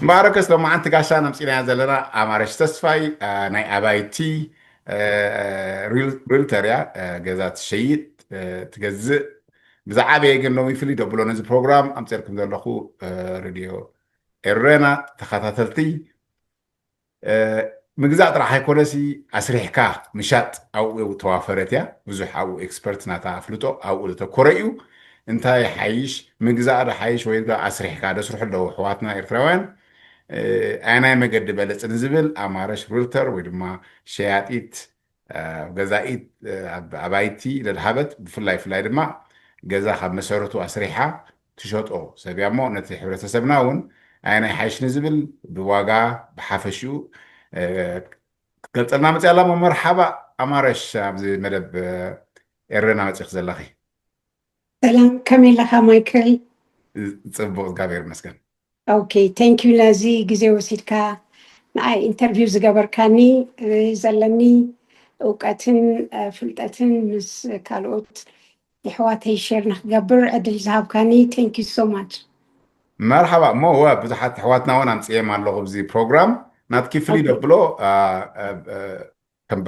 مبارك لما أنت قاشان أمسينا زلنا أمارش تسفاي ناي أبايتي ريلتر يا جزات الشيء تجزء بزعابي يجنو يفلي دبلو نز بروجرام أمسيركم دلخو راديو إرنا تخاطرتي مجزات راح يكون سي أسرحكا مشات أو توافرت يا بزح أو إكسبرت ناتا فلوتو أو لتكوريو أنت يحيش مجزات راح يعيش ويبقى أسرحكا ده سرح له حواتنا إرتوان أنا مقدر بلس نزبل أمارش رولتر ويدما شياطيت جزائيت أبايتي للهبت في اللاي دما جزا خب مسارته أسرحة تشوت أو سبيعمو نتي حبرة سبناون أنا حيش نزبل بواقع بحفشو قلت لنا متعلم مرحبا أمارش زي مدب إرنا متخ زلخي سلام كاميلا مايكل. تصبغ قابير مسكن اوكي ثانك يو لازي جزي وسيدكا معي انترفيو زغبركاني زلني اوقاتن فلطاتن مس كالوت يحواتي شير نخغبر ادل زهبكاني ثانك يو سو ماتش. مرحبا مو هو بزحت حواتنا وانا نسيه مع اللغة بزي بروجرام نات كيف لي اوكي دبلو كم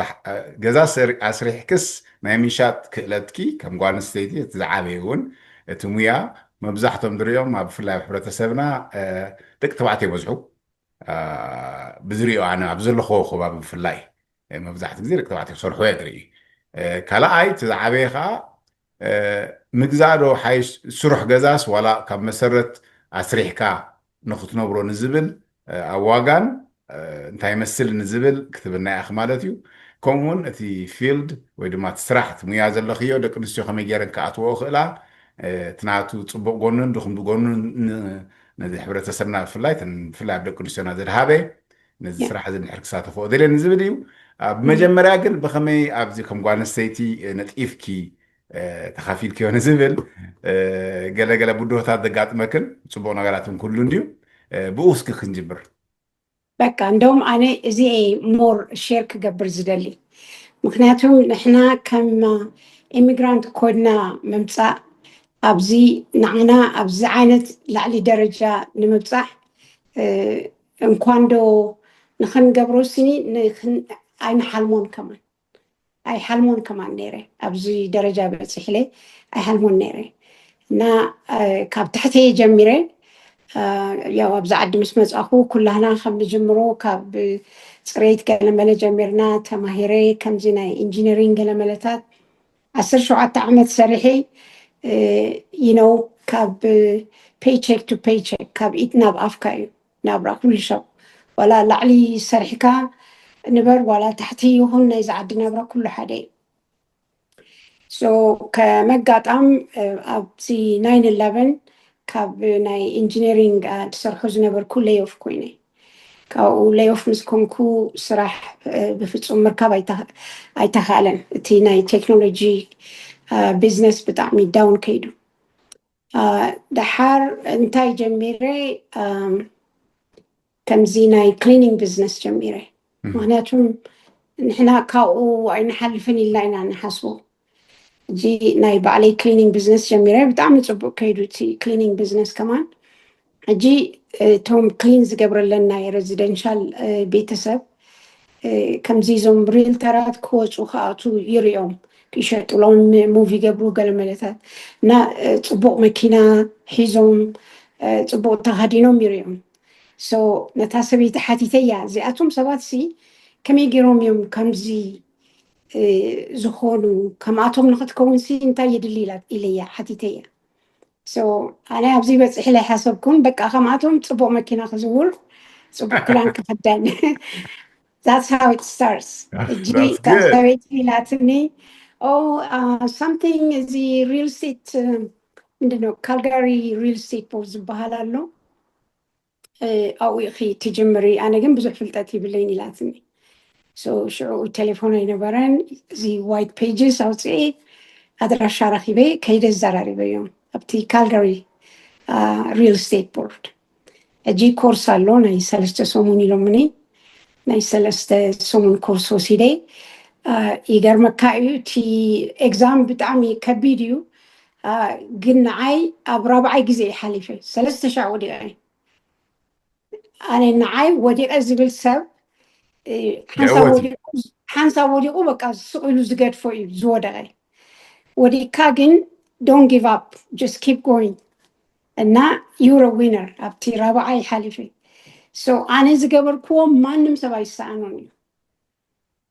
جزا أسرح كس ما يميشات كلتكي كم قوان ستيتي تزعابيون تمويا مبزحتهم دريوم ما بفلا بحبرة سبنا دك تبعتي وزحو بزريو أنا أبزر خوخو باب بفلاي مبزحت كزيرك تبعتي صرحو يدري كلا أي تزعابيخا مجزادو حيش سرح جزاس ولا كم مسرت أسرحكا نختنبرو نزبل أواغان انتي يمثل نزبل كتبنا أخ مالتيو كومون اتي فيلد ويدما تسرحت مياز اللخيو دك نسيو خمي جيرن كأتو أخلا تناتو تصبق قونن دخم قونن نزي حبرة سرنا فلاي بدك نسيو نازل هابي نزي سرح زي نحركسات فوق دلي نزبليو بمجمرا قل بخمي أبزي كم قوان السيتي نتقيفكي تخافيل كيو نزبل قلا بدوهታት ዘጋጥመክን ጽቡቕ ነገራትን ኩሉ እንዲሁ ብኡስኪ ክንጅብር በቃ እንደውም ኣነ እዚ ሞር ሼር ክገብር ዝደሊ ምክንያቱም ንሕና ከም ኢሚግራንት ኮድና ምምፃእ ኣብዚ ንዓና ኣብዚ ዓይነት ላዕሊ ደረጃ ንምብፃሕ እንኳን ዶ ንክንገብሮ ስኒ ኣይንሓልሞን ከማን ኣይሓልሞን ከማን ነይረ ኣብዚ ደረጃ በፂሕለ ኣይሓልሞን ነይረ እና ካብ ታሕተየ ጀሚረ ያው ኣብዚ ዓዲ ምስ መፃኹ ኩላህና ከም ንጅምሮ ካብ ፅሬት ገለመለ ጀሚርና ተማሂረ ከምዚ ናይ ኢንጂነሪንግ ገለመለታት 17 ዓመት ሰሪሐ ይነው ካብ ፔይቼክ ቱ ፔይቼክ ካብ ኢድ ናብ ኣፍካ እዩ ናብራ ኩሉ ሰብ ዋላ ላዕሊ ሰሪሕካ ንበር ዋላ ታሕቲ ይኹን ናይ ዝዓዲ ናብራ ኩሉ ሓደ እዩ ሶ ከመጋጣም ኣብዚ 9/11 ካብ ናይ ኢንጂነሪንግ ትሰርሑ ዝነበርኩ ሌይኦፍ ኮይነ ካብኡ ሌይኦፍ ምስ ኮንኩ ስራሕ ብፍፁም ምርካብ ኣይተኻእለን እቲ ናይ ቴክኖሎጂ ቢዝነስ ብጣዕሚ ዳውን ከይዱ ድሓር እንታይ ጀሚረ ከምዚ ናይ ክሊኒንግ ቢዝነስ ጀሚረ ምክንያቱም ንሕና ካብኡ ኣይንሓልፍን ኢልና ኢና ንሓስቦ እጂ ናይ ባዕለይ ክሊኒንግ ቢዝነስ ጀሚረ ብጣዕሚ ፅቡቅ ከይዱ እቲ ክሊኒንግ ቢዝነስ ከማን ሕጂ እቶም ክሊን ዝገብረለን ናይ ሬዚደንሻል ቤተሰብ ከምዚ እዞም ሪልተራት ክወፁ ከኣቱ ይርኦም ክሸጥሎም ሙቪ ገብሩ ገለመለታት እና ፅቡቅ መኪና ሒዞም ፅቡቅ ተኸዲኖም ይርኦም ሶ ነታ ሰበይቲ ሓቲተያ እዚኣቶም ሰባት ሲ ከመይ ገይሮም እዮም ከምዚ ዝኾኑ ከምኣቶም ንኽትከውን ሲ እንታይ የድሊ ኢለያ ሓቲተያ ሶ ኣነ ኣብዚ በፅሒ ላይ ሓሰብኩን በቃ ከምኣቶም ፅቡቅ መኪና ክዝውር ፅቡቅ ክዳን ክኽደን that's how it starts እጂ ሰበይቲ ኢላትኒ something the real estate ምንድነው ካልጋሪ ሪል ስቴት ቦርድ ዝበሃል ኣሎ ኣብኡ ኢኺ ትጅምሪ ኣነ ግን ብዙሕ ፍልጠት ይብለይን ኢላትኒ ሶ ሽዑ ቴሌፎን ኣይነበረን እዚ ዋይት ፔጅስ ኣውፅኤ ኣድራሻ ረኺበ ከይደ ዘራሪበ እዮም ኣብቲ ካልጋሪ ሪል ስቴት ቦርድ እጂ ኮርስ ኣሎ ናይ 3 ሰሙን ኢሎምኒ ናይ 3 ሰሙን ኮርስ ወሲደ ይገርመካ እዩ እቲ ኤግዛም ብጣዕሚ ከቢድ እዩ ግን ንዓይ ኣብ 4ይ ግዜ ይሓሊፈ 3,000 ወዲቀ أنا نعاي وديق أزبل سب حنسا وديقو بقى سؤالو زقاد فوي زودغي وديق كاغن don't give up just keep going and now you're a winner أبتي رابعي حالفي so أنا زقبر كو ما نمسا بايسانوني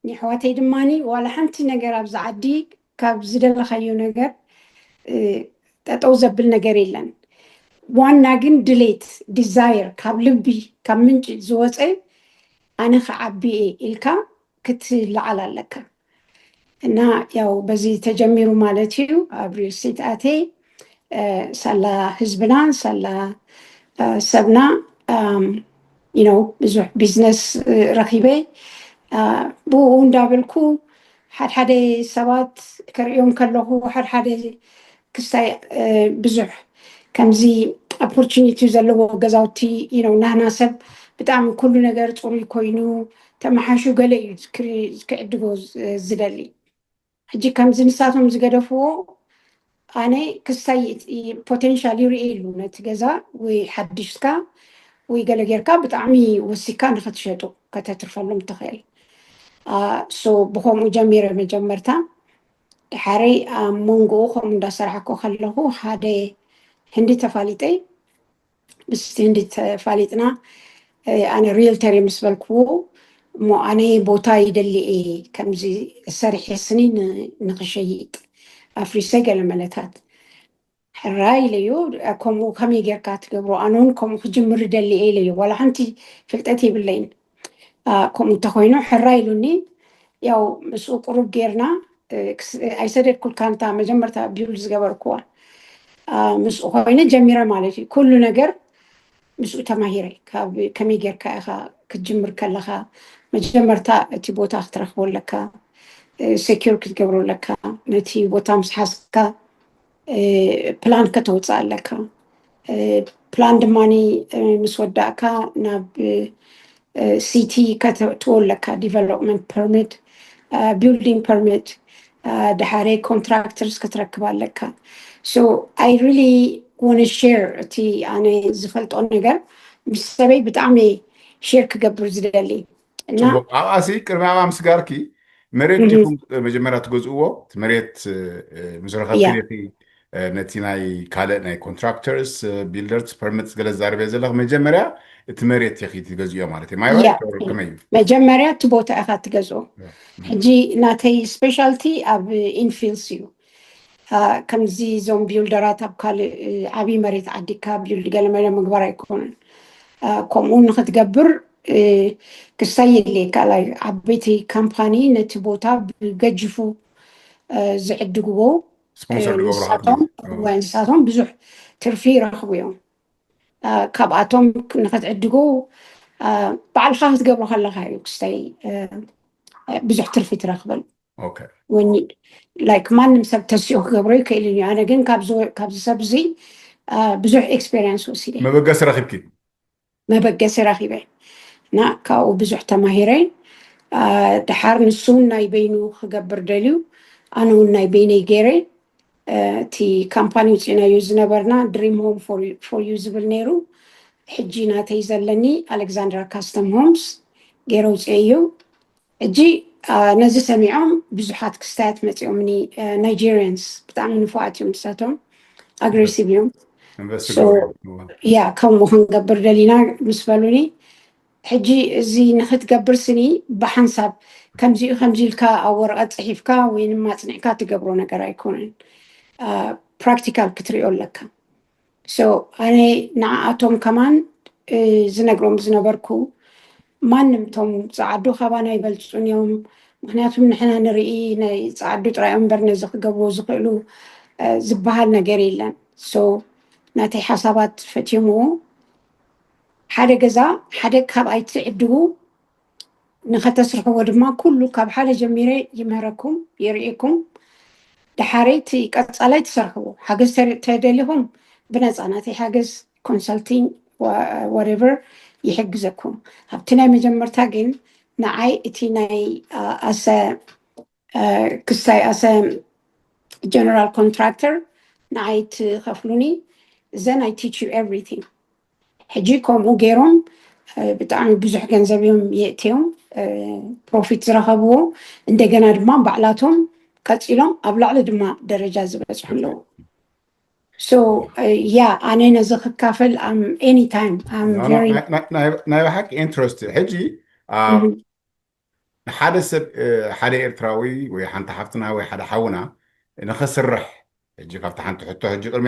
نحواتي دماني ولا حنتي نقر أبز عدي كاب زدل خيو نقر تتو زبل نقر إلان وانا جن دليت desire كاب لبي كاب منجي زوزي أنا خعبي إلكا كتل على لك إنها يو بزي تجميرو مالتيو أبري سيتاتي سلا حزبنا سلا سبنا you know بزوح بيزنس رخيبة بو وندابلكو حد سوات كريوم كله حد كستاي بزوح كمزي opportunity زلوا جزاوتي you know نحن سب بتعمل كل نجار تقولي كوينو تمحشو قلي كعدو زدلي هجي كمزي نساتهم زقدفو أنا كستاي potentially رئيلو نتجزا ويحدشكا ويقال غيركا بتعمي وسكان ختشتو كتترفلهم تخيل so بخوم جميرة مجمرتا حري مونغو خم دسرحكو خلهو هذا هندي تفاليتي بس هندي تفاليتنا أنا ريلتري مسبلكو مو أنا بوتاي دلي إيه كمزي سرح سنين نقشيت أفريسا قال ملتات حراي ليو كم كمي جركات قبرو أنون كم خجمر دلي إيه ليو ولا أنتي فلتأتي بالليل كم تخوينو حراي لوني يو مسوق قرب جيرنا أيسدر كل كان تا مجمرتا بيولز قبر كوا مسوق خوينة جميرة مالتي كل نجر مسوق تماهيري كمي جركا إخا كجمر كلها مجمرتا تبوتا اخترخ لك سكيور كتقبرو لك نتي بوتا مسحسكا بلان كتوصع لك بلان دماني مسوداكا ناب سيتي كتول لك development permit building permit دحاري contractors كتركب لك so I really want to share تي أنا زفلت أونجر بسبب بتعمي share كقبر زدلي صبوك أسي كرما مسجاركي مريت ديكم مجمرة تجزءه مريت مزرعة كليتي نتيناي كاله ناي contractors builders permits جل الزاربة زلها مجمرة تمريت يا أخي تجزءه مالتي ما يروح كمان مجمرة تبوت أخذ تجزءه حجي ناتي specialty أب إنفيلسيو كم زي زوم بيلدرات أبكال عبي مريت عدي كابيل قال ما لما قبر يكون كمون نختقبر كسي اللي كلا عبيتي كامباني نتبوتا بججفو زعد جوو ساتهم وين ساتهم بزح ترفي رخويهم كاباتهم نختعد جو بعد خاص قبل خلا هاي كسي بزح ترفي ترخبل اوكي when like ما نمسك تسيوخ قبري كيلي أنا جن كابز سبزي بزح experience وسيلة ما بقى سرخيبكي ما بقى سرخيبه نا كاو بزح تماهيرين دحار نسون نايبينو خقبر دليو أنا ونايبيني جيري تي كامباني وتينا يوزنا برنا دريم هوم فور يوزبل نيرو حجينا تيزلني ألكسندرا كاستم هومز جيرو تيو جي نزي سميعهم بزحات كستات متيومني نيجيريانز بتعمل نفواتيوم ساتهم أغريسيفيوم يا كم هنقبر دلينا مسفلوني حجي زي نخت قبر سني بحنسب كمزي الكا أو ورقة صحيفكا وين ما تنعكا تقبرونا قرا يكونن practical كتريقول لك so أنا نعاتهم كمان زنقرهم زنبركو ما نمتهم صعدوا خبانا يبلشون يوم مخنياتهم نحنا نرئي صعدوا ترايهم برنا قبو زقلو زبهالنا قريلا so ناتي حسابات فتيمو حدا جزا حدا كاب أيتعدو نختسرحوا ودما كله كاب حدا جميرة يمهركم يرئيكم دحاريتي قصالي تسرحوا حاجز تدليهم بنزعناتي حاجز consulting whatever يحجزكم هبتنا مجمرتا جن نعي اتيناي أسا كساي أسا general contractor نعي تخفلوني then I teach you everything حجيكم وغيرهم ብጣዕሚ ብዙሕ ገንዘብ እዮም የእትዮም ፕሮፊት ዝረኸብዎ እንደገና ድማ ባዕላቶም ቀፂሎም ኣብ ላዕሊ ድማ ደረጃ ዝበፅሑ ኣለዉ ሶ ያ ኣነ ነዚ ክካፈል ኣም ኤኒ ታይም ኣም ቨሪ ናይ ባሓቂ ኢንትረስት ሕጂ ሓደ ሰብ ሓደ ኤርትራዊ ወይ ሓንቲ ሓፍትና ወይ ሓደ ሓውና ንኸስርሕ ሕጂ ካብቲ ሓንቲ ሕቶ ሕጂ ቅድሚ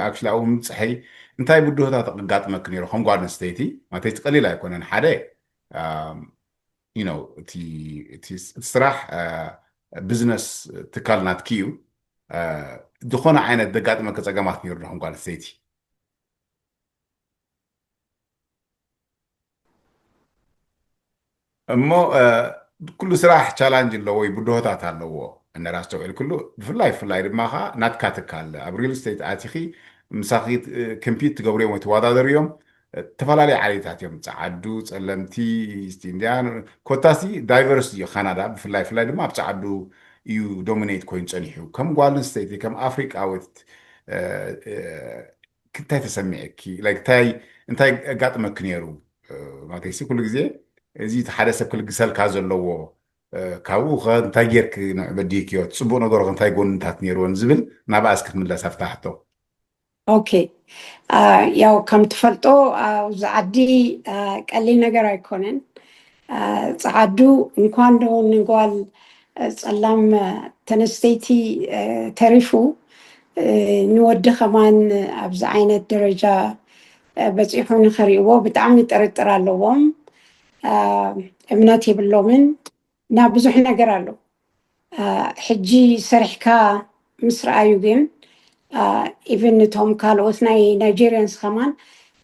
ኣክሽሊ ኣብኡ ምፅሐይ እንታይ ብድሆታት ኣጋጥመክ ነይሩ ከም ጓል ኣንስተይቲ ማለተይ ቀሊል ኣይኮነን ሓደ እቲ ስራሕ ቢዝነስ ትካል ናትኪ እዩ ዝኾነ ዓይነት ዘጋጥመክ ፀገማት ነይሩ ከም ጓል ኣንስተይቲ እሞ ኩሉ ስራሕ ቻላንጅ ኣለዎ ወይ ብድሆታት ኣለዎ እነራስ ተውዒል ኩሉ ብፍላይ ድማ ኸ ናትካ ትካል ኣብ ሪል ስቴት ኣቲኺ ምሳኺ ኮምፒት ትገብሩ እዮም ወይ ተወዳደሩ እዮም ተፈላለዩ ዓሌታት እዮም ፃዓዱ ፀለምቲ ኢስት-ኢንድያን ኮታሲ ዳይቨርስ እዩ ካናዳ ብፍላይ ድማ ኣብ ፃዓዱ እዩ ዶሚኔት ኮይኑ ፀኒሑ ከም ጓል ኣንስተይቲ ከም ኣፍሪቃዊት እንታይ ተሰሚዐኪ እንታይ ኣጋጥመክ ነይሩ ማለተይሲ ኩሉ ግዜ እዚ ሓደ ሰብ ክልግሰልካ ዘለዎ ካብኡ ኸ እንታይ ጌርክ በዲክዮ ፅቡቅ ነገሩ እንታይ ጎንታት ነይርዎን ዝብል ናብኣስ ክትምለስ ኣፍታሕቶ ኦኬ ያው ከም ትፈልጦ ኣብዚ ዓዲ ቀሊል ነገር ኣይኮነን ፃዓዱ እንኳን ዶ ንጓል ፀላም ተነስተይቲ ተሪፉ ንወዲ ኸማን ኣብዚ ዓይነት ደረጃ በፂሑ ንኸሪእዎ ብጣዕሚ ጥርጥር ኣለዎም እምነት የብሎምን እና ብዙሕ ነገር ኣሎ ሕጂ ሰሪሕካ ምስ ረኣዩ ግን ኢቨን እቶም ካልኦት ናይ ናይጀርያንስ ኸማን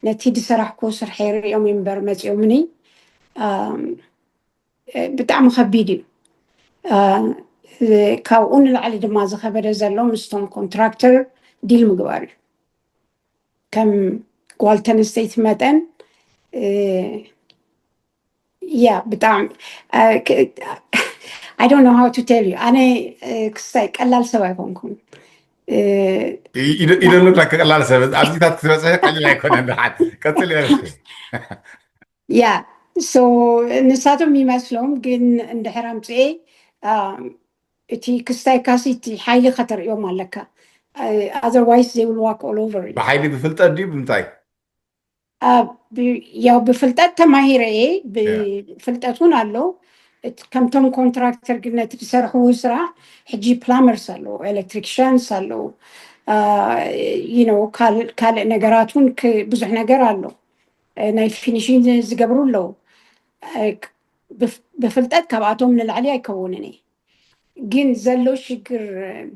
ነቲ ድሰራሕኮ ስርሐ ይሪኦም እምበር መፂኦምኒ ብጣዕሚ ከቢድ እዩ ካብኡ ንላዕሊ ድማ ዝኸበደ ዘሎ ምስቶም ኮንትራክተር ዲል ምግባር እዩ ከም ጓል ተነስተይቲ መጠን ያ ብጣዕሚ I don't know how to tell you ኣነ ክስታይ ቀላል ሰብ ኣይኮንኩም ይደሉክ ላይ ቀላል ሰብ ኣብዚታት ክትበፅሕ ቀሊል ኣይኮነን ድሓት ቀፅል ያ ሶ ንሳቶም ይመስሎም ግን እንድሕር ኣምፅኤ እቲ ክስታይ ካሲ እቲ ሓይሊ ከተርእዮም ኣለካ otherwise they will walk all over you ብሓይሊ ብፍልጠት ድዩ ብምንታይ ያው ብፍልጠት ተማሂረ እየ ብፍልጠት እውን ኣሎ ከምቶም ኮንትራክተር ግን ነቲ ዝሰርሕዎ ስራሕ ሕጂ ፕላመርስ ኣለዉ ኤሌክትሪክሽንስ ኣለዉ ካልእ ነገራት እውን ብዙሕ ነገር ኣሎ ናይ ፊኒሽን ዝገብሩ ኣለዉ ብፍልጠት ካብኣቶም ንላዕሊ ኣይከውንን እየ ግን ዘሎ ሽግር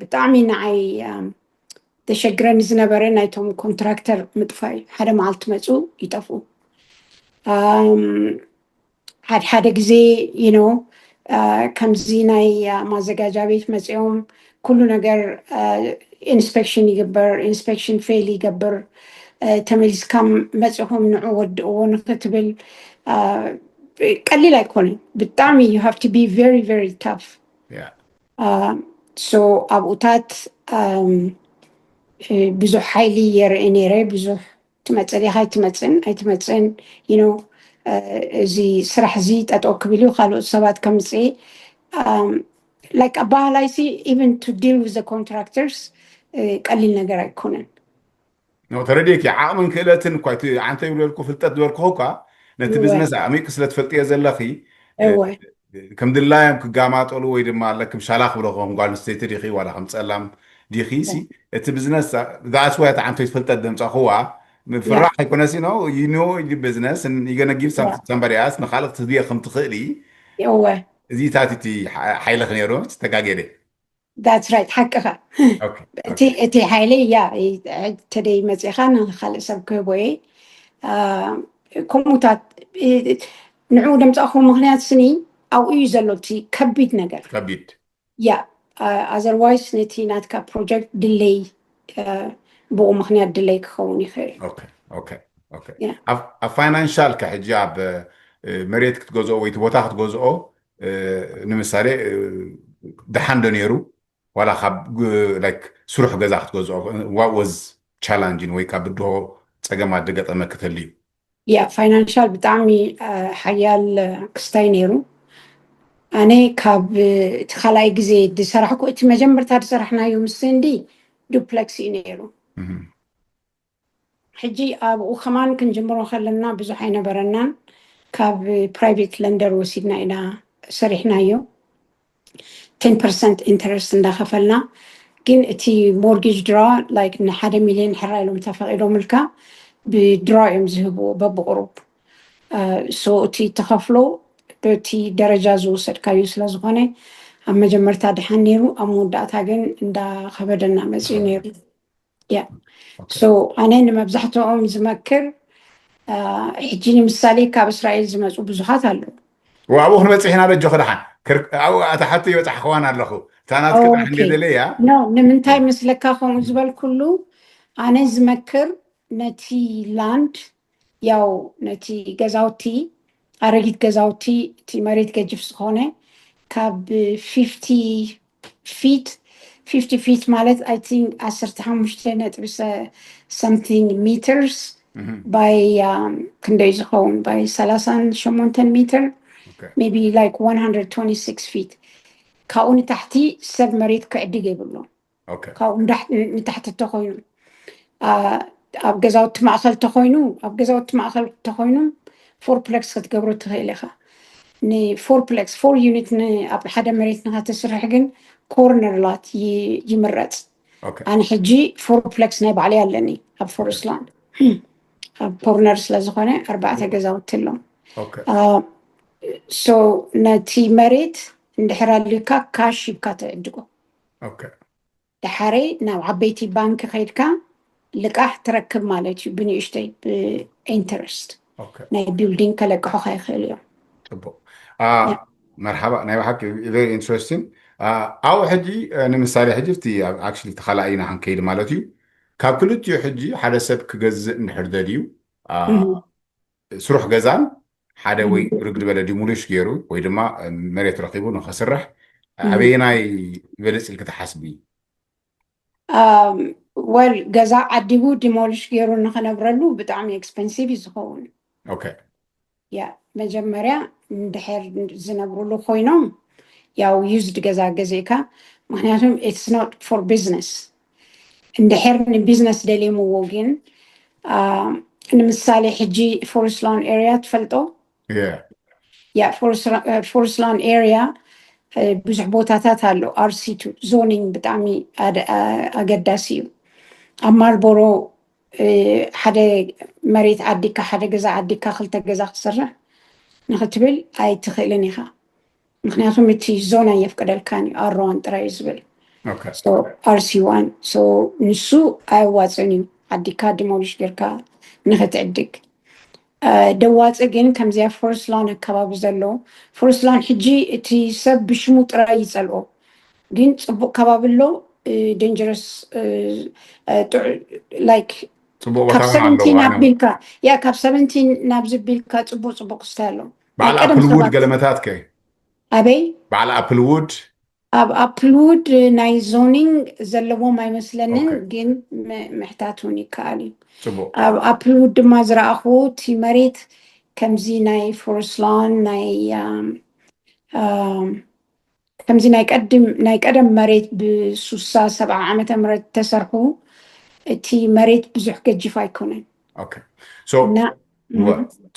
ብጣዕሚ ንዓይ ተሸግረኒ ዝነበረ ናይቶም ኮንትራክተር ምጥፋይ ሓደ መዓልቲ መፁ ይጠፍኡ ሓደ ግዜ ከምዚ ናይ ማዘጋጃ ቤት መፅኦም ኩሉ ነገር ኢንስፔክሽን ይግበር ኢንስፔክሽን ፌል ይገብር ተመሊስካ መፅኦም ንዑ ወድእዎ ንክትብል ቀሊል ኣይኮነን ብጣዕሚ you have to be very very tough so ኣብኡታት ብዙሕ ሓይሊ የርኢ ነይረ ብዙሕ ትመፅእ ዲኻ ኣይትመፅን እዚ ስራሕ እዚ ጠጠው ክብል እዩ ካልኦት ሰባት ከምፅእ like ኣባህላይሲ even to deal with the contractors ቀሊል ነገር ኣይኮነን ተረዲክ ዓቕምን ክእለትን እኳ ዓንተ ይብለልኩ ፍልጠት ዝበልኩ እኳ ነቲ ቢዝነስ ዓሚቅ ስለትፈልጥዮ ዘለኺ ከም ድላዮም ክጋማጠሉ ወይ ድማ ኣለክም ሻላኽ ብለኹም ጓል ኣንስተይቲ ዲኺ ዋላ ከም ፀላም ዲኺ እቲ ቢዝነስ that's why ዓንተ ይትፈልጠት ደምፃኽዋ ፍራሕ ኣይኮነሲ ነው you know the business and you're going to give somebody else ንኻልእ ትድየ ከም ትኽእሊ እዚ ታቲቲ ሓይልኽ ነይሩ ተጋገደ that's right ሓቅኻ እቲ ሓይለ ያ ተደይ መፂኻ ንኻልእ ሰብ ክህቦ እየ ከምኡታት ንዑ ደምፃኹ ምክንያት ስኒ ኣብኡ እዩ ዘሎ እቲ ከቢድ ነገር ከቢድ ያ otherwise ነቲ ናትካ ፕሮጀክት ድሌይ ብኡ ምክንያት ድሌይ ክኸውን ይኽእል ኣብ ፋይናንሻል ከሕጂ ኣብ መሬት ክትገዝኦ ወይ ቦታ ክትገዝኦ ንምሳሌ ድሓን ዶ ነይሩ ዋላ ካብ ስሩሕ ገዛ ክትገዝኦ what was challenging ወይ ካብ ብድሆ ፀገማት ድገጠመ ክትህልዩ ያ ፋይናንሻል ብጣዕሚ ሓያል ክስታይ ነይሩ ኣነ ካብ እቲ ካልኣይ ግዜ ዝሰራሕኩ እቲ መጀመርታ ዝሰራሕናዮ ምስ ሰንዲ ዱፕለክስ እዩ ነይሩ ሕጂ ኣብኡ ከማን ክንጅምሮ ከለና ብዙሕ ኣይነበረናን ካብ ፕራይቬት ለንደር ወሲድና ኢና ሰሪሕናዮ 10% ኢንተረስት እንዳኸፈልና ግን እቲ ሞርጌጅ ድራ ላይክ ንሓደ ሚልዮን ሕራ ኢሎም ተፈቂዶምልካ ብድራ እዮም ዝህብዎ በብቁሩብ ሶ እቲ ተኸፍሎ በቲ ደረጃ ዝወሰድካዩ ስለዝኾነ ኣብ መጀመርታ ድሓን ነይሩ ኣብ መወዳእታ ግን እንዳኸበደና መፅኡ ነይሩ ያ ሶ ኣነ ንመብዛሕትኦም ዝመክር ሕጂ ንምሳሌ ካብ እስራኤል ዝመፁ ብዙሓት ኣለዉ وابو خن بصحنا رجو خدحان او اتحط يبصح خوان ኣለኹ ታናት ክጥራሕ እንደደለያ ኖ ንምንታይ ምስለካ ከምኡ ዝበል ኩሉ ኣነ ዝመክር ነቲ ላንድ ያው ነቲ ገዛውቲ ኣረጊት ገዛውቲ እቲ መሬት ገጅፍ ዝኾነ ካብ 50 ፊት ማለት አይ ቲንክ 15 something meters by ክንደይ ዝኸውን by 38 ሜትር maybe like 126 feet ካብኡ ንታሕቲ ሰብ መሬት ክዕድግ የብሎ ካብኡ ንታሕቲ ተኾይኑ ኣብ ገዛውቲ ማእኸል ተኾይኑ ኣብ ገዛውቲ ማእኸል ተኾይኑ ፎርፕሌክስ ክትገብሮ ትኽእል ኢኻ ንፎርፕሌክስ 4 ዩኒት ኣብ ሓደ መሬት ንኻተስርሕ ግን ኮርነር ላት ይምረፅ ኣነ ሕጂ ፎርፕሌክስ ናይ ባዕለይ ኣለኒ ኣብ ፎረስት ላንድ ኣብ ኮርነር ስለዝኾነ 4 ገዛውቲ ኣሎም ሶ ነቲ መሬት እንድሕር ኣልካ ካሽ ይብካ ተዕድጎ ድሓረ ናብ ዓበይቲ ባንኪ ከይድካ ልቃሕ ትረክብ ማለት እዩ ብንእሽተይ ብኢንተረስት ናይ ቢልዲንግ ከለቅሑካ ይኽእል እዮም ፅቡቅ መርሓባ ናይ ባሓቂ ቨሪ ኢንትረስቲንግ ኣብኡ ሕጂ ንምሳሌ ሕጂ እቲ ኣክቹዋሊ ተኻላኢና ክንከይድ ማለት እዩ ካብ ክልቲኡ ሕጂ ሓደ ሰብ ክገዝእ እንድሕር ደልዩ ስሩሕ ገዛን ሓደ ወይ ርግድ በለ ዲሙሊሽ ገይሩ ወይ ድማ መሬት ረኺቡ ንኽስራሕ ኣበየናይ ይበልፅ ኢልክ ትሓስቢ ወል ገዛ ዓዲቡ ዲሞሊሽ ገይሩ ንኽነብረሉ ብጣዕሚ ኤክስፐንሲቭ እዩ ዝኸውን ያ መጀመርያ እንድሕር ዝነብሩሉ ኮይኖም ያው ዩዝድ ገዛ ገዚእካ ምክንያቱም ኢትስ ኖት ፎር ቢዝነስ እንድሕር ንቢዝነስ ደልየምዎ ግን ንምሳሌ ሕጂ ፎረስት ላንድ ኤርያ ትፈልጦ ያ ፎረስት ላንድ ኤርያ ብዙሕ ቦታታት ኣሎ አርሲቱ ዞኒንግ ብጣዕሚ ኣገዳሲ እዩ ኣብ ማልቦሮ ሓደ መሬት ዓዲካ ሓደ ገዛ ዓዲካ ክልተ ገዛ ክስራሕ ንኽትብል ኣይትኽእልን ኢኻ ምክንያቱም እቲ ዞና የፍቀደልካን እዩ ኣርዋን ጥራይ ዝብል አርሲ1 ንሱ ኣይዋፅን እዩ ዓዲካ ዲሞሊሽ ጌርካ ንኽትዕድግ ደዋፅእ ግን ከምዚያ ፎረስት ላንድ ኣከባቢ ዘሎ ፎረስት ላንድ ሕጂ እቲ ሰብ ብሽሙ ጥራይ ይፀልኦ ግን ፅቡቅ ከባቢ ኣሎ ደንጀረስ ላይክ ካብ 17 ኣቢልካ ያ ካብ 17 ናብ ዝቢልካ ፅቡቅ ፅቡቅ ክስታይ ኣሎ በዓል ኣፕልውድ ገለመታት ከ ኣበይ በዓል ኣፕልውድ ኣብ ኣፕልውድ ናይ ዞኒንግ ዘለዎም ኣይመስለንን ግን ምሕታት እውን ይከኣል እዩ ኣብ ኣፕልውድ ድማ ዝረኣኽዎ እቲ መሬት ከምዚ ናይ ፎረስት ላንድ ናይ ከምዚ ናይ ቀደም መሬት ብ67 ዓመተ ምህረት ተሰርሑ እቲ መሬት ብዙሕ ገጅፍ ኣይኮነን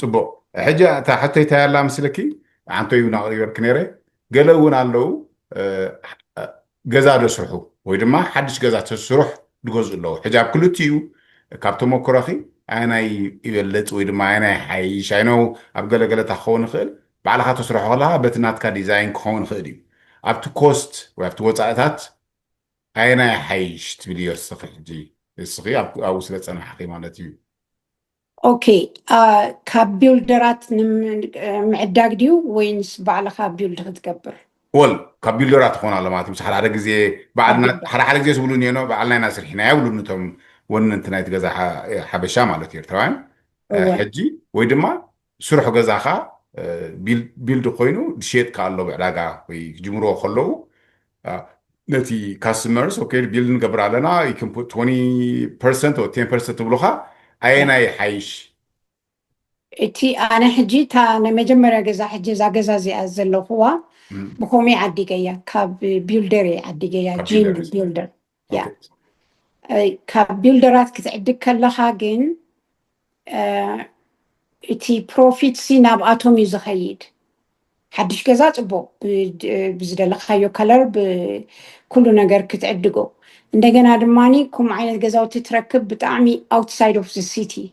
ፅቡቅ ሕጂ እታ ሕቶይታ ያላ ምስልኪ ዓንተዩ ናቅሪበርክ ነይረ ገለ እውን ኣለው ገዛ ደስርሑ ወይ ድማ ሓድሽ ገዛ ተስሩሕ ድገዝኡ ኣለዉ ሕጂ ኣብ ክልቲኡ ካብ ተመክሮኺ ኣየናይ ይበልፅ ወይ ድማ ኣየናይ ሓይሽ ኣይነው ኣብ ገለገለታ ክኸውን ይኽእል ባዕልኻ ተስርሖ ከለካ በቲ ናትካ ዲዛይን ክኸውን ይኽእል እዩ ኣብቲ ኮስት ወይ ኣብቲ ወፃኢታት ኣየናይ ሓይሽ ትብል እዮ እስኺ ሕጂ እስኺ ኣብኡ ስለ ፀናሕኺ ማለት እዩ ኦኬ ካብ ቢልደራት ንምዕዳግ ድዩ ወይንስ ባዕልኻ ቢልድ ክትገብር ወል ካብ ቢልደራት ትኾን ኣሎ ማለት እዩ ሓደ ግዜ ባዕልና ሓደ ግዜ ዝብሉን እየኖ ባዕልና ኢና ስርሒና ይብሉን እቶም ወነንቲ ናይቲ ገዛ ሓበሻ ማለት እዩ ኤርትራውያን ሕጂ ወይ ድማ ስሩሕ ገዛኻ ቢልድ ኮይኑ ድሸጥካ ኣሎ ብዕዳጋ ወይ ክጅምርዎ ከለዉ ነቲ ካስተመርስ ኦኬ ቢልድ ንገብር ኣለና ይክንፑት 20% or 10% ትብሉካ ኣየናይ ሓይሽ إتي أنا حجي تا أنا مجمرة جزا حجي زا جزا زي أزلو هو بخومي عدي جايا كاب بيلدري عدي جايا جين كابيلاريز بيلدر اوكي يا كاب بيلدرات كتعدي كلها جين إتي بروفيت سينا بأتومي زخيد حدش جزا تبو بزدل خايو كلر بكل نجار كتعدقو عندنا دماني كم عينة جزا تتركب بتعمي outside of the city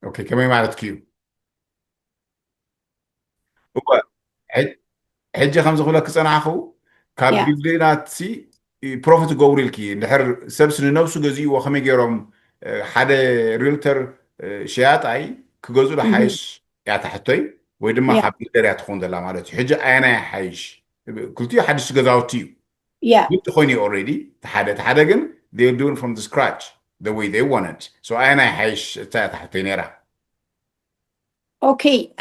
اوكي كمان معرفت كيو هو حجة خمسة خلا كصنعخو كاب yeah بيلدينات سي بروفيت جوريلكي نحر سبسن نفسه جزي وخمي جيروم حدا ريلتر شيات اي كجزء لحيش يا تحتي ويدما yeah حبيل دري تخون دلا مالتي حجة انا حيش قلتي حدش جزاوتيو yeah قلت خويني already تحدا جن they're doing from the scratch the way they want it so انا حيش تحتي نيرا اوكي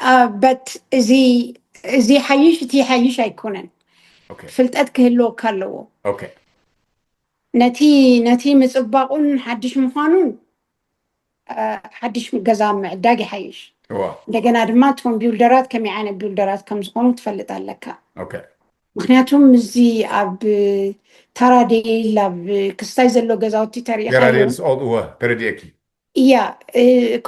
but زي حيش تي حيش هيكونن اوكي فلتت كهلو كالو اوكي نتي مصباقون حدش مخانون حدش مجزام معداقي حيش هو እንደገና ድማ እቶም ቢልደራት ከመይ ዓይነት ቢልደራት ከም ዝኾኑ ትፈልጥ ኣለካ اوكي ምክንያቱም እዚ ኣብ ታራዴል ኣብ ክስታይ ዘሎ ገዛውቲ ተሪኢኻዮ يرى all هو برديكي እያ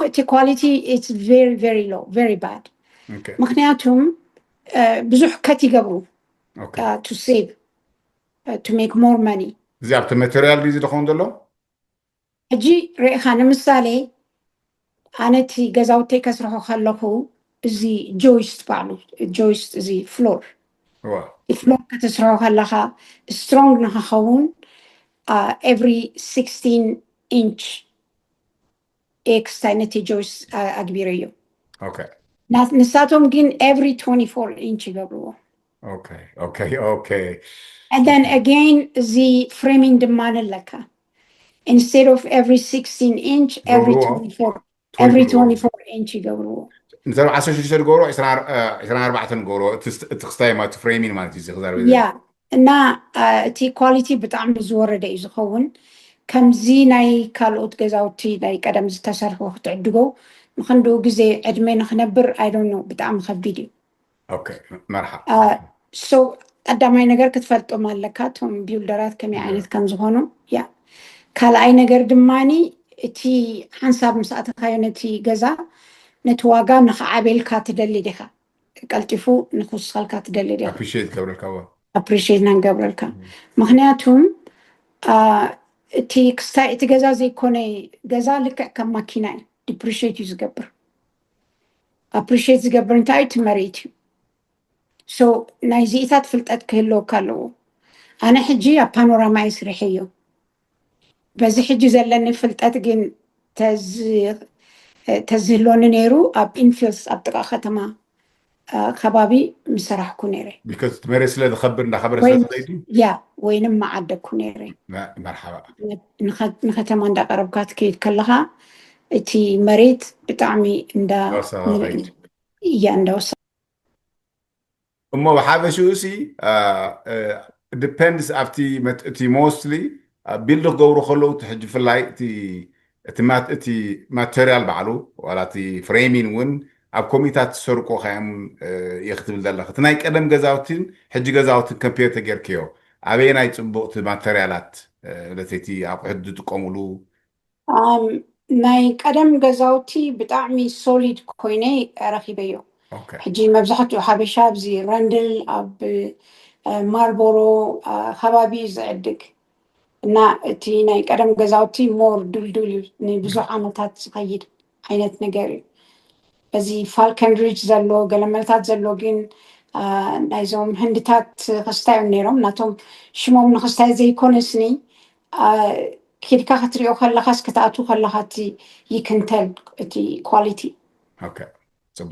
እቲ ኳሊቲ ኢትስ ቨሪ ቨሪ ሎ ቨሪ ባድ اوكي ምክንያቱም ብዙሕ ከት ይገብሩ اوكي ቱ ሴቭ ቱ ሜክ ሞር መኒ زي ابت ماتيريال دي دخون دلو ሕጂ ርኢኻ ንምሳሌ ኣነ እቲ ገዛውተይ ከስርሖ ከለኹ እዚ ጆይስት ባዕሉ ጆይስት እዚ ፍሎር هو ፍሎር ከተስርሖ ከለኻ ስትሮንግ ንክኸውን ኤቭሪ 16 ኢንች ኤክስ ነቲ ጆይስ ኣግቢረ እዩ اوكي ንሳቶም ግን ኤቭሪ 24 ኢንች ይገብርዎ اوكي اوكي اوكي and then again እዚ ፍሬሚንግ ድማ ኣለካ instead of every 16 inch every زورو 24 24 inch يقبروا نزل 10 شهور جورو 24 جورو تخستاي ما تفريمين ما تيجي خزار بيدي يا እና እቲ ኳሊቲ ብጣዕሚ ዝወረደ እዩ ዝኸውን ከምዚ ናይ ካልኦት ገዛውቲ ናይ ቀደም ዝተሰርሑ ክትዕድጎ ንክንድኡ ግዜ ዕድመ ንክነብር ኣይዶኖ ብጣዕሚ ከቢድ እዩ اوكي مرحبا ሶ ቀዳማይ ነገር ክትፈልጦም ኣለካ እቶም ቢልደራት ከመይ ዓይነት ከም ዝኾኑ ያ ካልኣይ ነገር ድማኒ እቲ ሓንሳብ ምስ ኣተኻዮ ነቲ ገዛ ነቲ ዋጋ ንክዓብየልካ ትደሊ ዲኻ ቀልጢፉ ንክውስኸልካ ትደሊ ዲኻ ابريشيت قبل الكوا ኣፕሪሽት ናንገብረልካ ምክንያቱም እቲ ክስታይ እቲ ገዛ ዘይኮነ ገዛ ልክዕ ከም ማኪና እዩ ዲፕሪሽት እዩ ዝገብር ኣፕሪሽት ዝገብር እንታይ እዩ እቲ መሬት እዩ ሶ ናይ ዚኢታት ፍልጠት ክህልወካ ኣለዎ ኣነ ሕጂ ኣብ ፓኖራማ እየ ስርሐ እዩ በዚ ሕጂ ዘለኒ ፍልጠት ግን ተዝህሎኒ ነይሩ ኣብ ኢንፊልስ ኣብ ጥቃ ከተማ ከባቢ ምሰራሕኩ ነይረ because تمارس له خبر ده خبر سنة دي ያ ወይንም ማዓደኩ ነይረ مرحبا ንከተማ እንዳቀረብካ ትከይድ ከለካ እቲ መሬት ብጣዕሚ እያ እንዳወሳ እሞ ብሓፈሽኡ ሲ depends እቲ mostly ቢልድ ክገብሩ ከለዉ እቲ ሕጂ ብፍላይ እቲ ማቴርያል ባዕሉ ዋላ እቲ ፍሬሚን እውን ኣብ ኮሚታት ዝሰርቆ ከዮም እየ ክትብል ዘለካ እቲ ናይ ቀደም ገዛውትን ሕጂ ገዛውትን ከምፔር ተጌርክዮ ኣበየ ናይ ፅቡቅቲ ማቴርያላት ለተይቲ ኣቁሑት ዝጥቀሙሉ ናይ ቀደም ገዛውቲ ብጣዕሚ ሶሊድ ኮይነ ረኪበዮ ሕጂ መብዛሕትኡ ሓበሻ ኣብዚ ረንድል ኣብ ማርቦሮ ከባቢ ዝዕድግ እና እቲ ናይ ቀደም ገዛውቲ ሞር ዱልዱል እዩ ንብዙሕ ዓመታት ዝኸይድ ዓይነት ነገር እዩ በዚ ፋልከን ሪጅ ዘሎ ገለመልታት ዘሎ ግን ናይዞም ህንድታት ክስታዮም ነይሮም ናቶም ሽሞም ንክስታይ ዘይኮነስኒ ኬድካ ክትሪኦ ከለካስ ክትኣቱ ከለካ እቲ ይክንተል እቲ ኳሊቲ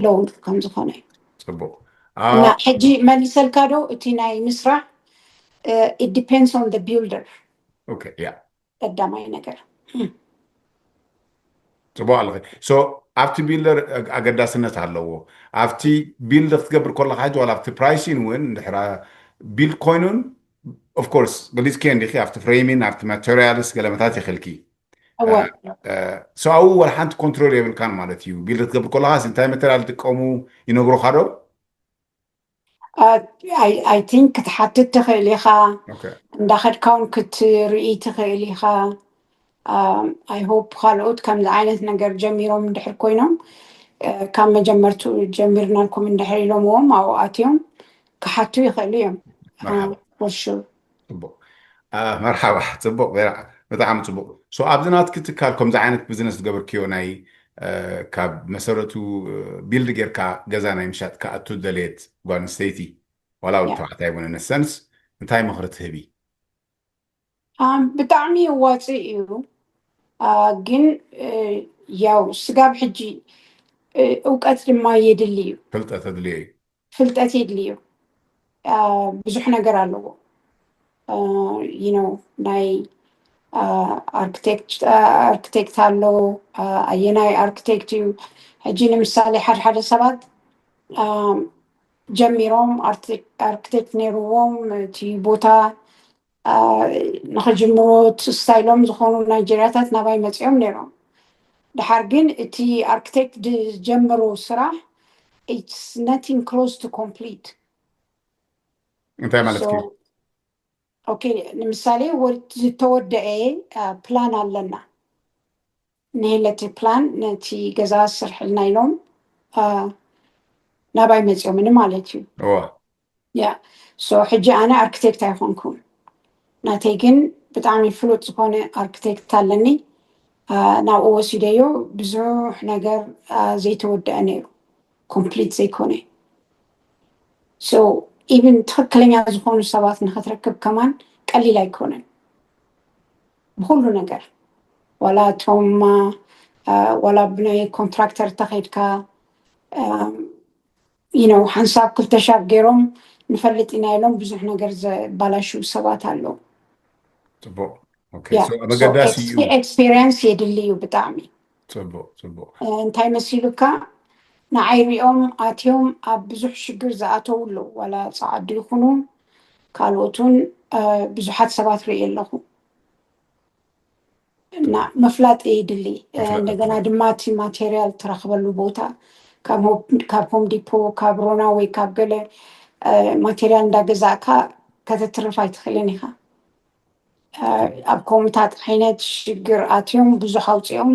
ሎው ከም ዝኾነ እዩ ፅቡቅ እና ሕጂ መሊሰልካ ዶ እቲ ናይ ምስራሕ it depends on the builder ቀዳማይ ነገር ፅቡቅ ኣለኸ ሶ ኣብቲ ቢልደር ኣገዳስነት ኣለዎ ኣብቲ ቢልድ ክትገብር ከለካ ሕጂ ዋላ ኣብቲ ፕራይሲን እውን ድሕራ ቢልድ ኮይኑን ኦፍኮርስ ገሊፅከ እንዲኺ ኣብቲ ፍሬሚን ኣብቲ ማቴርያልስ ገለመታት ይኽእልኪ أول سو أول حنت كنترول يبل كان مالتيو بيلت قبل كل هاس انتي متر تقوموا ينقروا خارو I think كتحدد تخيلي خا اوكي داخل كون كترئي تخيلي خا I hope خالقوت كم زعانت نقر جميرهم من دحر كوينهم كم جمرتو جميرنا لكم من دحر يلومهم أو آتيهم كحتو يخليهم مرحبا for sure صبو مرحبا صبو بطعم صبو سو أبزنات كتكال كم زعانت بزنس قبل كيو ناي كاب مسارتو بيلد غير كا جزانا يمشات كأتو دليت وان ستيتي ولا yeah. ولتو عتاي من السنس انتي مخرط هبي بطعمي واطي ግን ያው ስጋብ ሕጂ እውቀት ድማ የድልዩ فلت أتدلي ፍልጠት የድልዩ ብዙሕ ነገር ኣለዎ ናይ ኣርክቴክት ኣሎ ኣየናይ ኣርክቴክት እዩ ሕጂ ንምሳሌ ሓደ ሓደ ሰባት ጀሚሮም ኣርክቴክት ነይርዎም እቲ ቦታ ንክጅምሮ ስታይሎም ዝኾኑ ናይጀርያታት ናባይ መፅኦም ነይሮም ድሓር ግን እቲ ኣርክቴክት ዝጀመሮ ስራሕ it's nothing close to complete انتي so مالتكي okay ንምሳሌ ዝተወደአ ፕላን ኣለና ንሄለቲ ፕላን ነቲ ገዛ ስርሕልና ኢሎም ናባይ መፅኦም ማለት እዩ هو ያ ሶ ሕጂ ኣነ ኣርክቴክት ኣይኮንኩም ናተይ ግን ብጣዕሚ ፍሉጥ ዝኾነ ኣርክቴክት ኣለኒ ናብኡ ወሲደዮ ብዙሕ ነገር ዘይተወደአ ነይሩ ኮምፕሊት ዘይኮነ ሶ ኢቭን ትክክለኛ ዝኾኑ ሰባት ንክትረክብ ከማን ቀሊል ኣይኮነን ብኩሉ ነገር ዋላ እቶም ዋላ ብናይ ኮንትራክተር ተኸይድካ ሓንሳብ ክልተ ሻብ ገይሮም ንፈልጥ ኢና ኢሎም ብዙሕ ነገር ዘባላሹ ሰባት ኣለዉ صبو اوكي سو مقداسي ኤክስፔሪንስ የድልዩ ብጣዕሚ صبو እንታይ መሲሉካ ንዓይሪኦም ኣትዮም ኣብ ብዙሕ ሽግር ዝኣተው ኣለዉ ዋላ ፃዓዱ ይኹኑ ካልኦቱን ብዙሓት ሰባት ርኢ ኣለኹ እና መፍላጥ የድሊ እንደገና ድማ እቲ ማቴርያል ትረክበሉ ቦታ ካብ ሆም ዲፖ ካብ ሮና ወይ ካብ ገለ ማቴርያል እንዳገዛእካ ከተትርፍ ኣይትኽእልን ኢኻ ኣብ ከምኡታት ዓይነት ሽግር ኣትዮም ብዙሕ ኣውፂኦም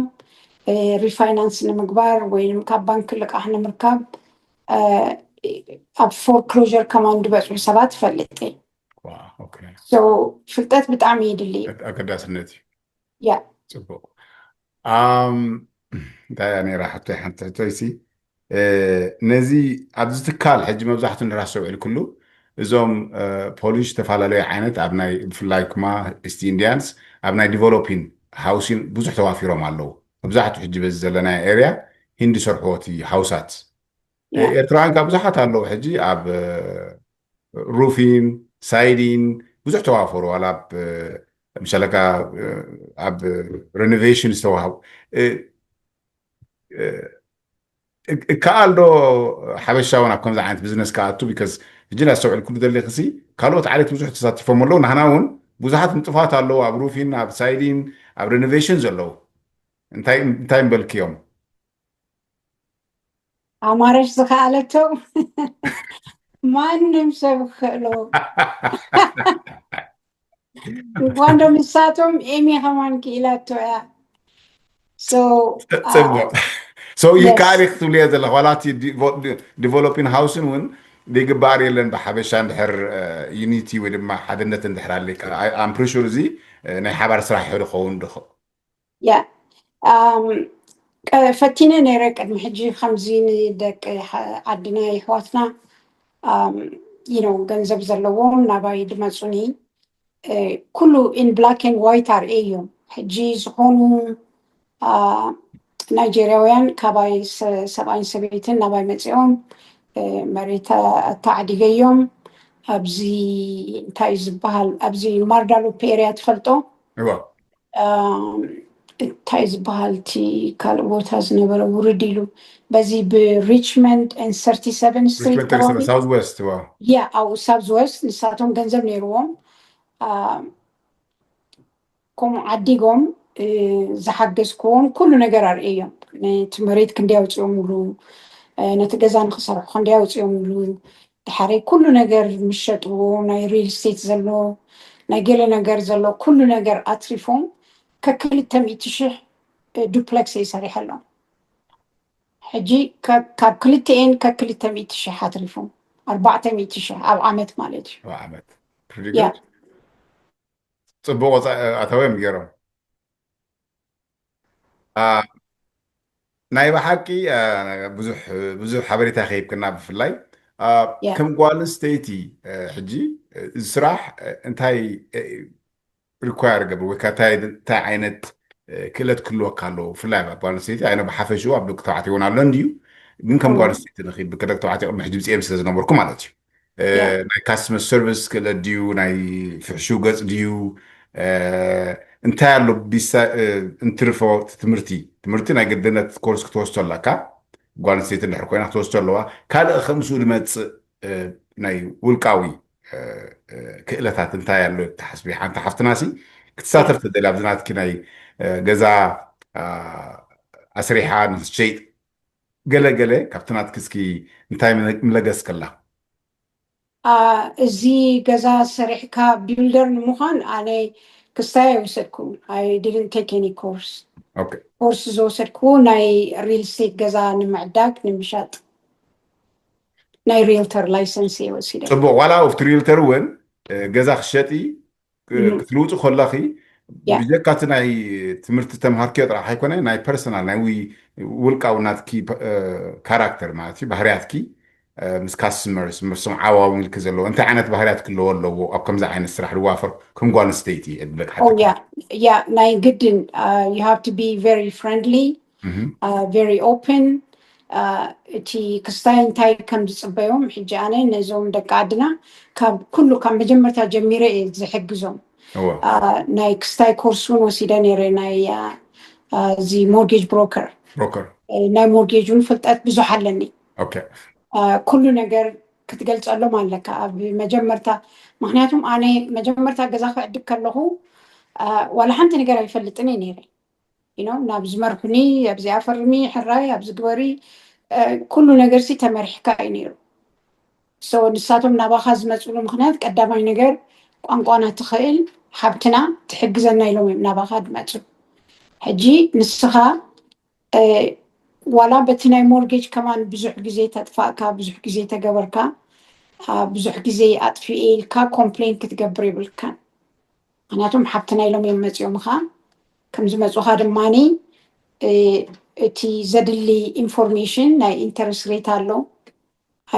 ሪፋይናንስ ንምግባር ወይም ካብ ባንኪ ልቃሕ ንምርካብ ኣብ ፎርክሎዥር ከማን ዝበፅሑ ሰባት ትፈልጥ اوكي ፍልጠት ብጣዕሚ የድሊ እዩ أقداسنتي ያ صبو እንታይ እያ ነይራ ሕቶይ ሓንቲ ሕቶይሲ ነዚ ኣብዚ ትካል ሕጂ መብዛሕትኡ ንራስ ሰውዒል ኩሉ እዞም ፖሊሽ ዝተፈላለዩ ዓይነት ኣብ ናይ ብፍላይ ኩማ እስቲ ኢንድያንስ ኣብ ናይ ዲቨሎፒን ሃውሲን ብዙሕ ተዋፊሮም ኣለዉ መብዛሕትኡ ሕጂ በዚ ዘለና ኤርያ ሂንዲ ሰርሕዎ እቲ ሃውሳት ኤርትራውያን ካብ ብዙሓት ኣለዉ ሕጂ ኣብ ሩፊን ሳይዲን ብዙሕ ተዋፈሩ ዋላ ኣብ ምሸለካ ኣብ ሬኖቬሽን ዝተዋሃቡ ከኣል ዶ ሓበሻውን ኣብ ከምዚ ዓይነት ቢዝነስ ከኣቱ ቢካዝ ሕጂ ናስተውዕል ኩሉ ዘለኽሲ ካልኦት ዓሌት ብዙሕ ተሳቲፎም ኣለዉ ንሕና እውን ብዙሓት ንጥፋት ኣለዉ ኣብ ሩፊን ኣብ ሳይዲን ኣብ ሬኖቬሽን ዘለዉ እንታይ ንበልክ እዮም ኣማረሽ ዝከኣለቶ ማንም ሰብ ክእሎ እንኳን ዶ ንሳቶም ኤሚ ከማን ክኢላቶ እያ ፅቡቅ ሶ ይከኣል ክትብል እየ ዘለኹ ዋላ እቲ ዲቨሎፒን ሃውስን እውን ዘይግባር የለን ብሓበሻ እንድሕር ዩኒቲ ወይ ድማ ሓድነት እንድሕር ኣለካ ኣምፕሪሹር እዚ ናይ ሓባር ስራሕ ይሕድ ክኸውን ድኽእ ያ ፈቲነ ነይረ ቅድሚ ሕጂ ከምዚ ንደቂ ዓድና ኣሕዋትና ገንዘብ ዘለዎም ናባይ ድመፁኒ ኩሉ ኢን ብላክ ኤንድ ዋይት ኣርኤ እዮም ሕጂ ዝኾኑ ናይጀርያውያን ካባይ ሰብኣይን ሰበይትን ናባይ መፂኦም መሬት ኣተዓዲገዮም ኣብዚ እንታይ ዝበሃል ኣብዚ ማርዳሎፕ ኤርያ ትፈልጦ እንታይ ዝበሃል እቲ ካልእ ቦታ ዝነበረ ውርድ ኢሉ በዚ ብሪችመንድ ኤን 37 ስትሪት ያ ኣብኡ ሳውዝ ዌስት ንሳቶም ገንዘብ ነይርዎም ከምኡ ዓዲጎም ዝሓገዝክዎም ኩሉ ነገር ኣርእዮም ነቲ መሬት ክንደይ ኣውፅኦምሉ ነቲ ገዛ ንክሰርሑ ክንደይ ኣውፅኦምሉ ድሓረይ ኩሉ ነገር ምስ ሸጥዎ ናይ ሪል ስቴት ዘሎ ናይ ገለ ነገር ዘሎ ኩሉ ነገር ኣትሪፎም ከክልተ ሚእቲ ሽሕ ዱፕለክስ እየ ሰሪሐ ኣሎም ሕጂ ካብ ክልተኤን ከክልተ ሚእቲ ሽሕ ኣትሪፎም 400 ሽሕ ኣብ ዓመት ማለት እዩ ዓመት ያ ፅቡቅ ኣታወዮም ገይሮም ናይ ብሓቂ ብዙሕ ሓበሬታ ከይብክና ብፍላይ ያ ከም ጓል ኣንስተይቲ ሕጂ እዚ ስራሕ እንታይ ሪኳየር ገብር ወይ ከዓ እንታይ ዓይነት ክእለት ክህልወካ ኣለዎ ብፍላይ ጓል ኣንስተይቲ ኣነ ብሓፈሽኡ ኣብ ደቂ ተባዕትዮ እውን ኣሎ እንድዩ ግን ከም ጓል ኣንስተይቲ ንኽእል ብደቂ ተባዕትዮ ቅድሚ ሕጂ ብፅኤም ስለ ዝነበርኩ ማለት እዩ ናይ ካስተመር ሰርቪስ ክእለት ድዩ ናይ ፍሕሹ ገፅ ድዩ እንታይ ኣሎ እንትርፎ ትምህርቲ ናይ ገድነት ኮርስ ክትወስዶ ኣለካ ጓል ኣንስተይቲ እንድሕር ኮይና ክትወስዶ ኣለዋ ካልእ ከምስኡ ዝመፅእ ናይ ውልቃዊ ክእለታት እንታይ ኣሎ ተሓስቢ ሓንቲ ሓፍትናሲ ክትሳተፍ ተደልያ ኣብዚ ናትኪ ናይ ገዛ ኣስሪሓ ንክትሸይጥ ገለገለ ካብቲ ናትኪ እስኪ እንታይ ምለገስ ከላ እዚ ገዛ ሰሪሕካ ቢልደር ንምዃን ኣነ ክስታይ ኣይወሰድኩም ኣይ ዲድንት ቴክ ኤኒ ኮርስ ኮርስ ዝወሰድኩ ናይ ሪል ስቴት ገዛ ንምዕዳግ ንምሻጥ ናይ ሪልተር ላይሰንስ እየ ወሲደ ፅቡቅ ዋላ ኣብቲ ሪልተር እውን ገዛ ክሸጢ ክትልውፁ ከለኺ ብጀካቲ ናይ ትምህርቲ ተምሃርክዮ ጥራሕ ኣይኮነ ናይ ፐርሰናል ናይ ውልቃዊ ናትኪ ካራክተር ማለት እዩ ባህርያትኪ ምስ ካስተመርስ ምስም ዓዋዊልክ ዘለዎ እንታይ ዓይነት ባህርያት ክህልዎ ኣለዎ ኣብ ከምዚ ዓይነት ስራሕ ዝዋፈር ከም ጓል ኣንስተይቲ እድለክ ያ ናይ ግድን you have to be very friendly very open እቲ ክስታይ እንታይ ከም ዝፅበዮም ሕጂ ኣነ ነዞም ደቂ ዓድና ካብ ኩሉ ካብ መጀመርታ ጀሚረ እየ ዝሕግዞም ናይ ክስታይ ኮርስ እውን ወሲደ ነይረ ናይ እዚ ሞርጌጅ ብሮከር ናይ ሞርጌጅ እውን ፍልጠት ብዙሕ ኣለኒ ኩሉ ነገር ክትገልፀሎም ኣለካ ኣብ መጀመርታ ምክንያቱም ኣነ መጀመርታ ገዛ ክዕድግ ከለኹ ዋላ ሓንቲ ነገር ኣይፈልጥን እየ ነይረ ናብ ዝመርሑኒ ኣብዚ ኣፈርሚ ሕራይ ኣብዚ ግበሪ ኩሉ ነገር ሲ ተመሪሕካ እዩ ነይሩ ንሳቶም ናባኻ ዝመፅሉ ምክንያት ቀዳማይ ነገር ቋንቋና ትኽእል ሓብትና ትሕግዘና ኢሎም እዮም ናባኻ ድመፁ ሕጂ ንስኻ ዋላ በቲ ናይ ሞርጌጅ ከማን ብዙሕ ግዜ ተጥፋእካ ብዙሕ ግዜ ተገበርካ ብዙሕ ግዜ ኣጥፊኤ ኢልካ ኮምፕሌን ክትገብር ይብልካን ምክንያቱም ሓብትና ኢሎም እዮም መፅኦም ካ ከም ዝመፁካ ድማኒ እቲ ዘድሊ ኢንፎርሜሽን ናይ ኢንተረስት ሬት ኣሎ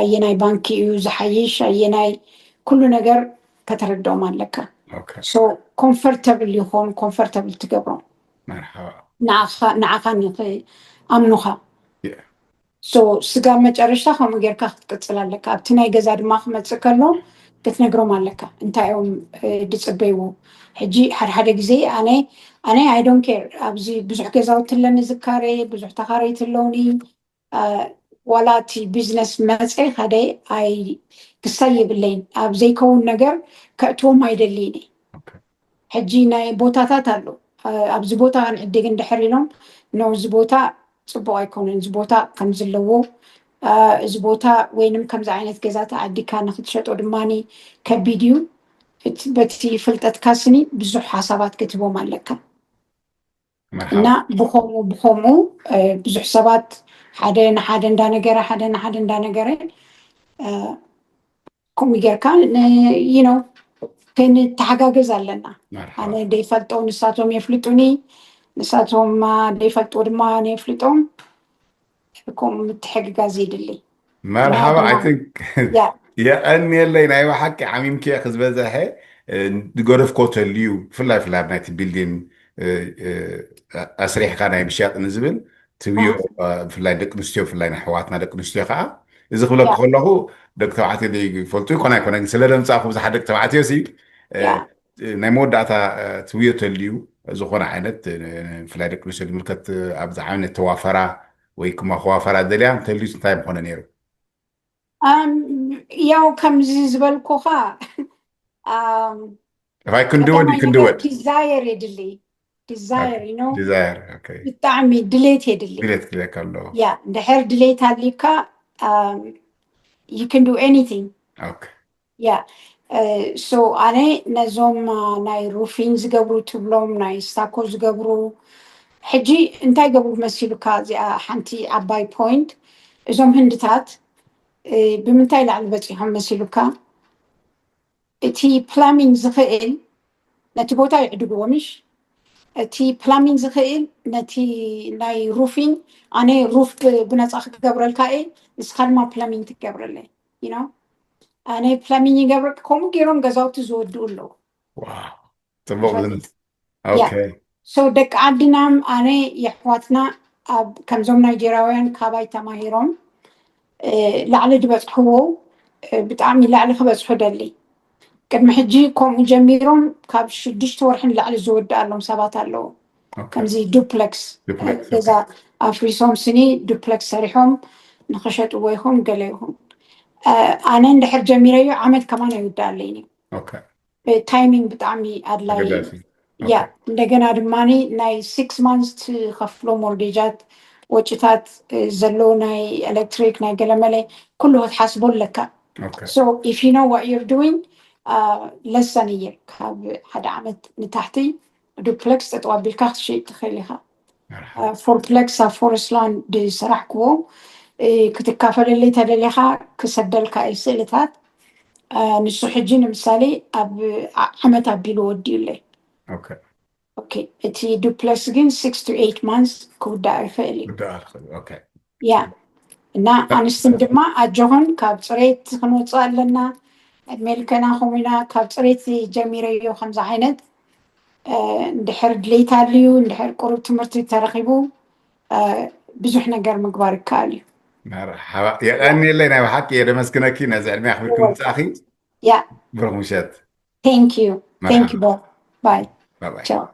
ኣየናይ ባንኪ እዩ ዝሓይሽ ኣየናይ ኩሉ ነገር ከተረድኦም ኣለካ ኮምፈርተብል ይኾን ኮምፈርተብል ትገብሮም ንዓኻ ኣምኑኻ ስጋ መጨረሻ ከምኡ ጌርካ ክትቅፅል ኣለካ ኣብቲ ናይ ገዛ ድማ ክመፅእ ከሎ ክትነግሮም ኣለካ እንታይ እዮም ድፅበይዎ ሕጂ ሓደሓደ ግዜ ኣነ ኣይ ዶንት ኬር ኣብዚ ብዙሕ ገዛውቲ ኣለኒ ዝካረ ብዙሕ ተኻረይቲ ኣለውኒ ዋላ እቲ ቢዝነስ መፀ ሓደ ኣይ ክሳይ የብለይን ኣብ ዘይከውን ነገር ከእትዎም ኣይደሊኒ ሕጂ ናይ ቦታታት ኣሎ ኣብዚ ቦታ ክንዕድግ እንድሕር ኢሎም እዚ ቦታ ፅቡቅ ኣይኮነን እዚ ቦታ ከም ዘለዎ እዚ ቦታ ወይንም ከምዚ ዓይነት ገዛ ተዓዲግካ ንክትሸጦ ድማኒ ከቢድ እዩ በቲ ፍልጠትካ ስኒ ብዙሕ ሓሳባት ክትቦም ኣለካ እና ብከምኡ ብዙሕ ሰባት ሓደ ንሓደ እንዳነገረ ሓደ ንሓደ እንዳነገረ ከምኡ ጌርካ ክንተሓጋገዝ ኣለና ኣነ ደይፈልጦ ንሳቶም የፍልጡኒ ንሳቶም ደይፈልጥዎ ድማ ነየፍልጦም ከምኡ ምትሕግጋዝ የድሊ መርሓባ ኣይ ቲንክ የቀኒየለይ ናይ ባሓቂ ዓሚምከ ክዝበዝሐ ዝገደፍኮ ተልዩ ብፍላይ ብፍላይ ኣብ ናይቲ ቢልዲን ኣስሪሕካ ናይ ምሽያጥ ንዝብል ትብዮ ብፍላይ ደቂ ኣንስትዮ ብፍላይ ናይ ኣሕዋትና ደቂ ኣንስትዮ ከዓ እዚ ክብለኩ ከለኹ ደቂ ተባዕትዮ ዘይፈልጡ ይኮነ ኣይኮነ ስለ ደምፃእኹ ብዙሓት ደቂ ተባዕትዮ ሲ ናይ መወዳእታ ትብዮ ተልዩ ዝኾነ ዓይነት ብፍላይ ደቂ ኣንስትዮ ዝምልከት ኣብዚ ዓይነት ተዋፈራ ወይ kuma ክዋፈራ ደልያ ተልዩስ እንታይ ምኾነ ነይሩ ያው ከምዚ ዝበልኩኻ if I can do it you can do it desire የድሊ desire, you know, ديزاير اوكي بالطعم دليت يدلي. بليت كذا كله Yeah, the hair delete هاليكا you can do anything. اوكي Yeah. So أنا نزوم ناي روفين زقبرو تبلوم ناي ستاكو زقبرو حجي انتاي قبرو مسيلو كازي حنتي عباي بوينت زوم هندتات بمنتاي لعلبتي هم مسيلوكا تي بلامين زخيل نتي بوتا يعدقو ومش تي بلامين زخيل نتي ناي روفين أنا روف بنصاخ قبر الكائل نسخال ما بلامين تقبر لي you know أنا بلامين يقبر كوم جيرون غزاوت زود له واو تبغى yeah اوكي so دك عدنام أنا يحواتنا كم زوم نيجيراويان كاباي تماهيروم لعل دبصحو بتعمي لعل خبصحو دلي قدم حجي كوم جميروم كاب شدشت ورحن لعل زود قالهم سبات الله اوكي كم زي دوبلكس دوبلكس اوكي إذا أفريسهم سني دوبلكس سريحهم نخشت ويهم قليهم أنا ندحر جميرة عمد كمان يود عليني اوكي تايمينج بتعمي أدلاي قداسي يا اوكي እንደገና ድማኒ ናይ 6 months ከፍሎ ሞርጌጃት ወጭታት ዘሎ ናይ ኤሌክትሪክ ናይ ገለመለ ኩሉ ክትሓስቦ ኣለካ اوكي so if you know what you're doing less than a year ካብ ሓደ ዓመት ንታሕቲ ዱፕሌክስ ተጠዋቢልካ ክትሸይጥ ትኽእል ኢኻ مرحبا ፎርፕሌክስ ኣብ ፎረስት ላንድ ስራሕክዎ ክትካፈለለይ ተደሊኻ ክሰደልካ እዩ ስእልታት ንሱ ሕጂ ንምሳሌ ኣብ ዓመት ኣቢሉ ወዲዩለይ اوكي اوكي اتي دوبلكس جين 6 to 8 months كودا يخلي بدي ادخل اوكي يا نا انستم دما اجهون كاب صريت خنوصا لنا ملكنا خوينا كاب صريت جميره يو خمسه عينت ندحر دليتاليو ندحر قرب تمرتي ترخيبو بزح نجر مقبار كاليو مرحبا يا اني اللي انا بحكي يا مسكنك نازع المي اخبركم اخي يا برموشات ثانك يو مرحبا باي باي باي تشاو